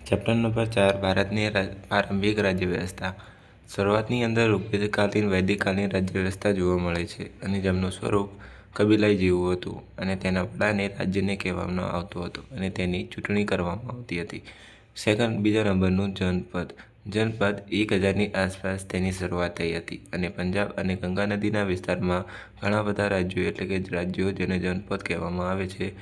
Chapter number 4 ભારતની પ્રારંભિક રાજ્ય વ્યવસ્થા. શરૂઆતની અંદર ઋગ્વેદકાલીન વૈદિકકાલીન રાજ્ય વ્યવસ્થા જોવા મળે છે અને જેમનું સ્વરૂપ કબીલાઈ જેવું હતું અને તેના વડાને રાજ્યને કહેવામાં આવતું હતું અને તેની ચૂંટણી કરવામાં આવતી હતી. બીજા નંબરનું જનપદ. જનપદ 1000ની આસપાસ તેની શરૂઆત થઈ હતી અને પંજાબ અને ગંગા નદીના વિસ્તારમાં ઘણા બધા રાજ્યો એટલે કે રાજ્યો જેને જનપદ કહેવામાં આવે છે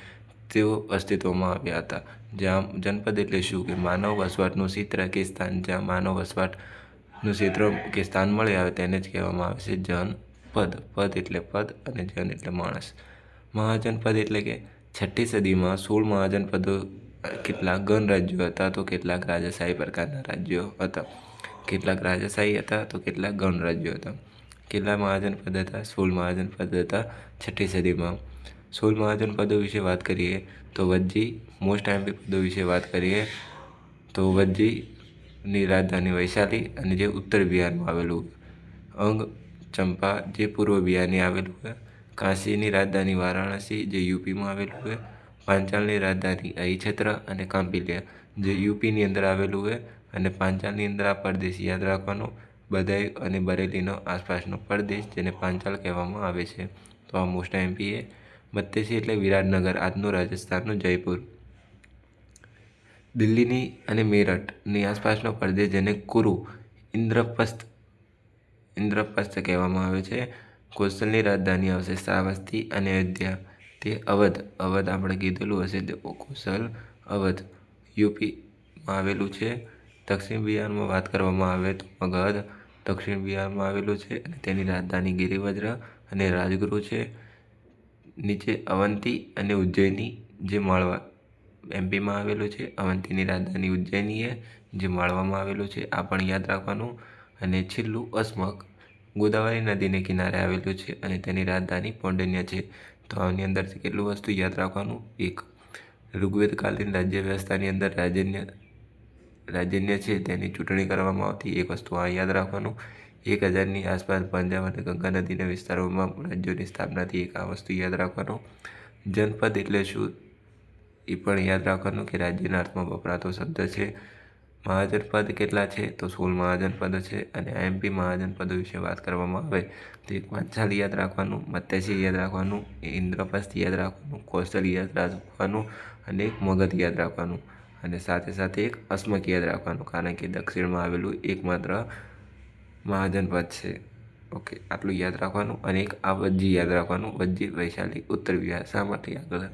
તેઓ અસ્તિત્વમાં આવ્યા હતા. જ્યાં જનપદ એટલે શું કે માનવ વસવાટનું ક્ષેત્ર કે સ્થાન, જ્યાં માનવ વસવાટનું ક્ષેત્ર કે સ્થાન મળે આવે તેને જ કહેવામાં આવે છે જનપદ. પદ એટલે પદ અને જન એટલે માણસ. મહાજનપદ એટલે કે 6ઠ્ઠી સદીમાં 16 મહાજનપદો કેટલાક ગણ રાજ્યો હતા તો કેટલાક રાજાશાહી પ્રકારના રાજ્યો હતા. કેટલાક રાજાશાહી હતા તો કેટલાક ગણ રાજ્યો હતા. કેટલા મહાજનપદ હતા? 16 મહાજનપદ હતા 6ઠ્ઠી સદીમાં. 16 મહાજનપદો વિશે વાત કરીએ તો વજ્જી, મોસ્ટ એમપી પદો વિશે વાત કરીએ તો વજ્જીની રાજધાની વૈશાલી અને જે ઉત્તર બિહારમાં આવેલું. અંગ, ચંપા જે પૂર્વ બિહારની આવેલું છે. કાશીની રાજધાની વારાણસી જે યુપીમાં આવેલું છે. પાંચાલની રાજધાની અહિછત્ર અને કાંપિલ્ય જે યુપીની અંદર આવેલું છે અને પાંચાલની અંદર આ પ્રદેશ યાદ રાખવાનો બધાઈ અને બરેલીનો આસપાસનો પ્રદેશ જેને પાંચાલ કહેવામાં આવે છે. તો આ મોસ્ટ એમપી એ. 82 એટલે વિરાટનગર આજનું રાજસ્થાનનું જયપુર. દિલ્હીની અને મેરઠની આસપાસનો પ્રદેશ જેને કુરુ, ઇન્દ્રપ્રસ્થ કહેવામાં આવે છે. કોસલની રાજધાની આવશે શ્રાવસ્તી અને અયોધ્યા. તે અવધ આપણે કીધેલું હશે તે કોસલ અવધ યુપીમાં આવેલું છે. દક્ષિણ બિહારમાં વાત કરવામાં આવે તો મગધ દક્ષિણ બિહારમાં આવેલું છે અને તેની રાજધાની ગિરિવજ્ર અને રાજગૃહ છે. નીચે અવંતી અને ઉજ્જૈની જે માળવા એમપીમાં આવેલું છે. અવંતીની રાજધાની ઉજ્જૈની છે જે માળવામાં આવેલું છે, આ પણ યાદ રાખવાનું. અને છેલ્લું અસ્મક ગોદાવરી નદીને કિનારે આવેલું છે અને તેની રાજધાની પૌંડન્ય છે. તો આની અંદરથી કેટલું વસ્તુ યાદ રાખવાનું? એક. ઋગ્વેદકાલીન રાજ્ય વ્યવસ્થાની અંદર રાજન્ય છે તેની ચૂંટણી કરવામાં આવતી, એક વસ્તુ આ યાદ રાખવાનું. 1000ની આસપાસ પંજાબ અને ગંગા નદીના વિસ્તારોમાં રાજ્યોની સ્થાપના થઈ, એક આ વસ્તુ યાદ રાખવાનું. જનપદ એટલે શું એ પણ યાદ રાખવાનું કે રાજ્યના અર્થમાં વપરાતો શબ્દ છે. મહાજનપદ કેટલા છે તો 16 મહાજનપદ છે અને એમપી મહાજનપદો વિશે વાત કરવામાં આવે તો એક પાંચાલ યાદ રાખવાનું, 82 યાદ રાખવાનું, ઇન્દ્રપ્રસ્થ યાદ રાખવાનું, કોસલ યાદ રાખવાનું અને એક મગધ યાદ રાખવાનું અને સાથે સાથે એક અસ્મક યાદ રાખવાનું કારણ કે દક્ષિણમાં આવેલું એકમાત્ર મહાજનપદ છે. ઓકે, આટલું યાદ રાખવાનું અને એક આ વજ્જી યાદ રાખવાનું. વજ્જી વૈશાલી ઉત્તર બિહાર. શા માટે આગળ